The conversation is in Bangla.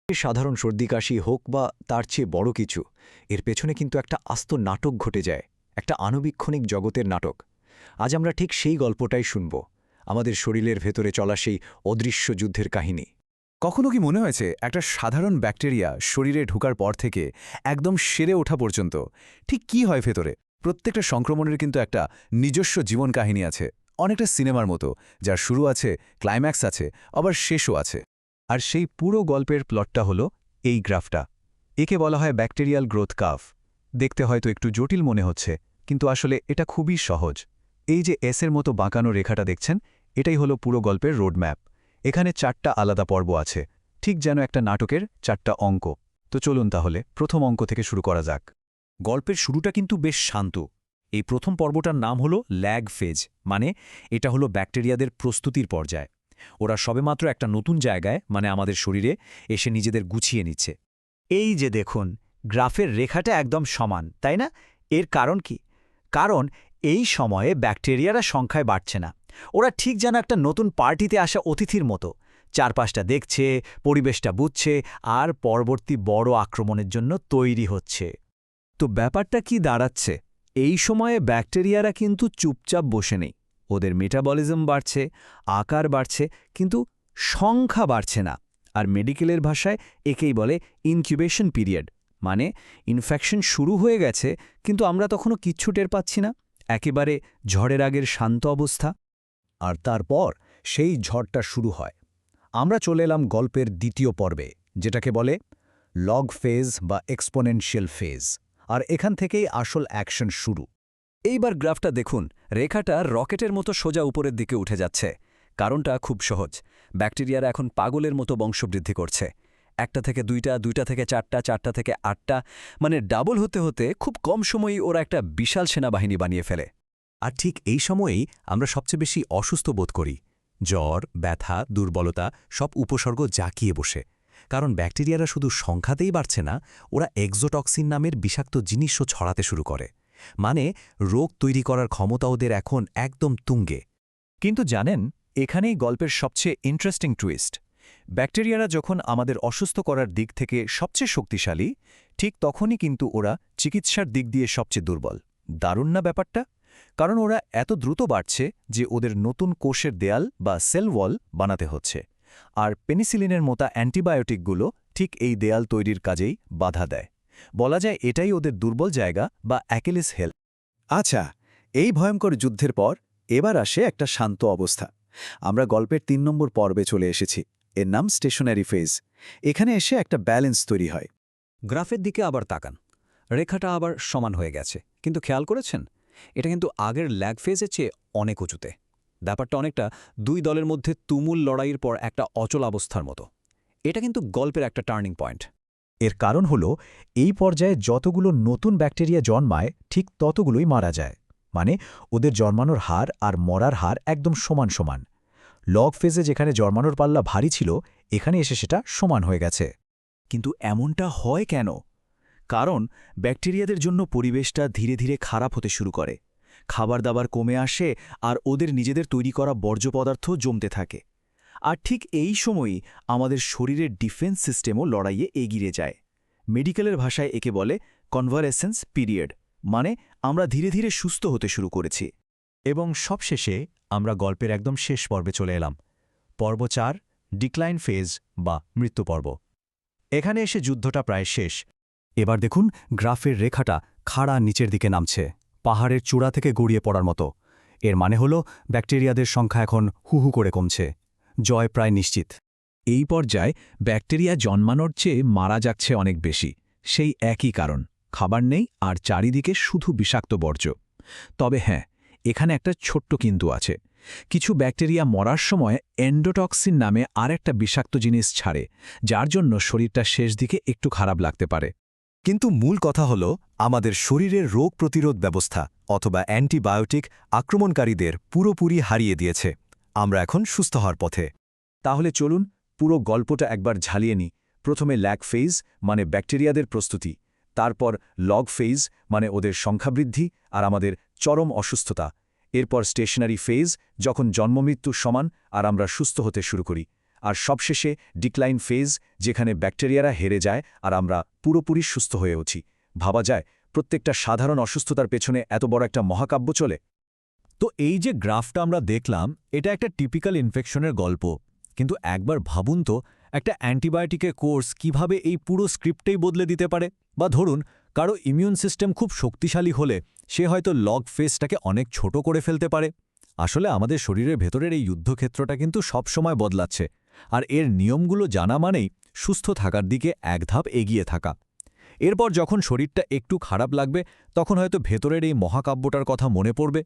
সাধারণ সর্দি কাশি হোক বা তার চেয়ে বড় কিছু, এর পেছনে কিন্তু একটা আস্ত নাটক ঘটে যায়, একটা আণুবীক্ষণিক জগতের নাটক। আজ আমরা ঠিক সেই গল্পটাই শুনব, আমাদের শরীরের ভেতরে চলা সেই অদৃশ্য যুদ্ধের কাহিনী। কখনো কি মনে হয়েছে একটা সাধারণ ব্যাকটেরিয়া শরীরে ঢোকার পর থেকে একদম সেরে ওঠা পর্যন্ত ঠিক কি হয় ভেতরে? প্রত্যেকটা সংক্রমণের কিন্তু একটা নিজস্ব জীবন কাহিনী আছে, অনেকটা সিনেমার মতো, যার শুরু আছে, ক্লাইম্যাক্স আছে, আবার শেষও আছে। আর সেই পুরো গল্পের প্লটটা হলো এই গ্রাফটা। একে বলা হয় ব্যাকটেরিয়াল গ্রোথ কার্ভ। দেখতে হয়তো একটু জটিল মনে হচ্ছে, কিন্তু আসলে এটা খুবই সহজ। এই যে এসের মতো বাঁকানো রেখাটা দেখছেন, এটাই হলো পুরো গল্পের রোডম্যাপ। এখানে 4টা আলাদা পর্ব আছে, ঠিক যেন একটা নাটকের 4টা অঙ্ক। তো চলুন তাহলে প্রথম অঙ্ক থেকে শুরু করা যাক। গল্পের শুরুটা কিন্তু বেশ শান্ত। এই প্রথম পর্বটার নাম হলো ল্যাগ ফেজ, মানে এটা হলো ব্যাকটেরিয়াদের প্রস্তুতির পর্যায়। ওরা সবেমাত্র একটা নতুন জায়গায়, মানে আমাদের শরীরে এসে নিজেদের গুছিয়ে নিচ্ছে। এই যে দেখুন, গ্রাফের রেখাটা একদম সমান, তাই না? এর কারণ কি? কারণ এই সময়ে ব্যাকটেরিয়ারা সংখ্যায় বাড়ছে না। ওরা ঠিক যেন একটা নতুন পার্টিতে আসা অতিথির মতো চারপাশটা দেখছে, পরিবেশটা বুঝছে, আর পরবর্তী বড় আক্রমণের জন্য তৈরি হচ্ছে। তো ব্যাপারটা কি দাঁড়াচ্ছে? এই সময়ে ব্যাকটেরিয়ারা কিন্তু চুপচাপ বসে নেই। ওদের মেটাবলিজম বাড়ছে, আকার বাড়ছে, কিন্তু সংখ্যা বাড়ছে না। আর মেডিকেলের ভাষায় একেই বলে ইনকিউবেশন পিরিয়ড, মানে ইনফেকশন শুরু হয়ে গেছে, কিন্তু আমরা তখনও কিচ্ছু টের পাচ্ছি না। একেবারে ঝড়ের আগের শান্ত অবস্থা। আর তারপর সেই ঝড়টা শুরু হয়। আমরা চলে এলাম গল্পের দ্বিতীয় পর্বে, যেটাকে বলে লগ ফেজ বা এক্সপোনেনশিয়াল ফেজ। আর এখান থেকেই আসল অ্যাকশন শুরু। এইবার গ্রাফটা দেখুন, রেখাটা রকেটের মতো সোজা উপরের দিকে উঠে যাচ্ছে। কারণটা খুব সহজ, ব্যাকটেরিয়ারা এখন পাগলের মতো বংশবৃদ্ধি করছে। 1টা থেকে 2টা, 2টা থেকে 4টা, 4টা থেকে 8টা, মানে ডাবল হতে হতে খুব কম সময়ই ওরা একটা বিশাল সেনাবাহিনী বানিয়ে ফেলে। আর ঠিক এই সময়েই আমরা সবচেয়ে বেশি অসুস্থ বোধ করি। জ্বর, ব্যথা, দুর্বলতা সব উপসর্গ জাঁকিয়ে বসে। কারণ ব্যাকটেরিয়ারা শুধু সংখ্যাতেই বাড়ছে না, ওরা এক্সোটক্সিন নামের বিষাক্ত জিনিসও ছড়াতে শুরু করে। মানে রোগ তৈরি করার ক্ষমতা ওদের এখন একদম তুঙ্গে। কিন্তু জানেন, এখানেই গল্পের সবচেয়ে ইন্টারেস্টিং টুইস্ট। ব্যাকটেরিয়ারা যখন আমাদের অসুস্থ করার দিক থেকে সবচেয়ে শক্তিশালী, ঠিক তখনই কিন্তু ওরা চিকিৎসার দিক দিয়ে সবচেয়ে দুর্বল। দারুণ না ব্যাপারটা? কারণ ওরা এত দ্রুত বাড়ছে যে ওদের নতুন কোষের দেয়াল বা সেল ওয়াল বানাতে হচ্ছে। আর পেনিসিলিনের মতো অ্যান্টিবায়োটিকগুলো ঠিক এই দেয়াল তৈরির কাজেই বাধা দেয়। বলা যায় এটাই ওদের দুর্বল জায়গা বা অ্যাকিলিস হেল। আচ্ছা, এই ভয়ঙ্কর যুদ্ধের পর এবার আসে একটা শান্ত অবস্থা। আমরা গল্পের 3 নম্বর পর্বে চলে এসেছি। এর নাম স্টেশনারি ফেজ। এখানে এসে একটা ব্যালেন্স তৈরি হয়। গ্রাফের দিকে আবার তাকান, রেখাটা আবার সমান হয়ে গেছে, কিন্তু খেয়াল করেছেন এটা কিন্তু আগের ল্যাগ ফেজের চেয়ে অনেক উঁচুতে। ব্যাপারটা অনেকটা দুই দলের মধ্যে তুমুল লড়াইয়ের পর একটা অচল অবস্থার মতো। এটা কিন্তু গল্পের একটা টার্নিং পয়েন্ট। এর কারণ হলো এই পর্যায়ে যতগুলো নতুন ব্যাকটেরিয়া জন্মায় ঠিক ততগুলোই মারা যায়। মানে ওদের জন্মানোর হার আর মরার হার একদম সমান সমান। লগ ফেজে যেখানে জন্মানোর পাল্লা ভারী ছিল, এখানে এসে সেটা সমান হয়ে গেছে। কিন্তু এমনটা হয় কেন? কারণ ব্যাকটেরিয়াদের জন্য পরিবেশটা ধীরে ধীরে খারাপ হতে শুরু করে। খাবার দাবার কমে আসে আর ওদের নিজেদের তৈরি করা বর্জ্য পদার্থ জমতে থাকে। আর ঠিক এই সময়ই আমাদের শরীরের ডিফেন্স সিস্টেমও লড়াইয়ে এগিয়ে যায়। মেডিকেলের ভাষায় একে বলে কনভালেসেন্স পিরিয়ড, মানে আমরা ধীরে ধীরে সুস্থ হতে শুরু করেছি। এবং সবশেষে আমরা গল্পের একদম শেষ পর্বে চলে এলাম, পর্ব 4, ডিক্লাইন ফেজ বা মৃত্যু পর্ব। এখানে এসে যুদ্ধটা প্রায় শেষ। এবার দেখুন গ্রাফের রেখাটা খাড়া নিচের দিকে নামছে, পাহাড়ের চূড়া থেকে গড়িয়ে পড়ার মতো। এর মানে হলো ব্যাকটেরিয়াদের সংখ্যা এখন হুহু করে কমছে। জয় প্রায় নিশ্চিত। এই পর্যায়ে ব্যাকটেরিয়া জন্মানোর চেয়ে মারা যাচ্ছে অনেক বেশি। সেই একই কারণ, খাবার নেই আর চারিদিকে শুধু বিষাক্ত বর্জ্য। তবে হ্যাঁ, এখানে একটা ছোট্ট কিন্তু আছে। কিছু ব্যাকটেরিয়া মরার সময় এন্ডোটক্সিন নামে আরেকটা বিষাক্ত জিনিস ছাড়ে, যার জন্য শরীরটা শেষ দিকে একটু খারাপ লাগতে পারে। কিন্তু মূল কথা হল আমাদের শরীরের রোগ প্রতিরোধ ব্যবস্থা অথবা অ্যান্টিবায়োটিক আক্রমণকারীদের পুরোপুরি হারিয়ে দিয়েছে। আমরা এখন সুস্থ হওয়ার পথে। তাহলে চলুন পুরো গল্পটা একবার ঝালিয়ে নিই। প্রথমে ল্যাগ ফেজ মানে ব্যাকটেরিয়াদের প্রস্তুতি, তারপর লগ ফেজ মানে ওদের সংখ্যাবৃদ্ধি আর আমাদের চরম অসুস্থতা, এরপর স্টেশনারি ফেজ যখন জন্মমৃত্যু সমান আর আমরা সুস্থ হতে শুরু করি, আর সবশেষে ডিক্লাইন ফেজ, যেখানে ব্যাকটেরিয়ারা হেরে যায় আর আমরা পুরোপুরি সুস্থ হয়ে উঠি। ভাবা যায় প্রত্যেকটা সাধারণ অসুস্থতার পেছনে এত বড় একটা মহাকাব্য চলে। তো এই যে গ্রাফটা আমরা দেখলাম, এটা একটা টিপিক্যাল ইনফেকশনের গল্প। কিন্তু একবার ভাবুন তো, একটা অ্যান্টিবায়োটিকের কোর্স কিভাবে এই পুরো স্ক্রিপ্টেই বদলে দিতে পারে। বা ধরুন, কারো ইমিউন সিস্টেম খুব শক্তিশালী হলে সে হয়তো লগ ফেজটাকে অনেক ছোট করে ফেলতে পারে। আসলে আমাদের শরীরের ভেতরের এই যুদ্ধক্ষেত্রটা কিন্তু সবসময় বদলাচ্ছে, আর এর নিয়মগুলো জানা মানেই সুস্থ থাকার দিকে এক ধাপ এগিয়ে থাকা। এরপর যখন শরীরটা একটু খারাপ লাগবে, তখন হয়তো ভেতরের এই মহাকাব্যটার কথা মনে পড়বে।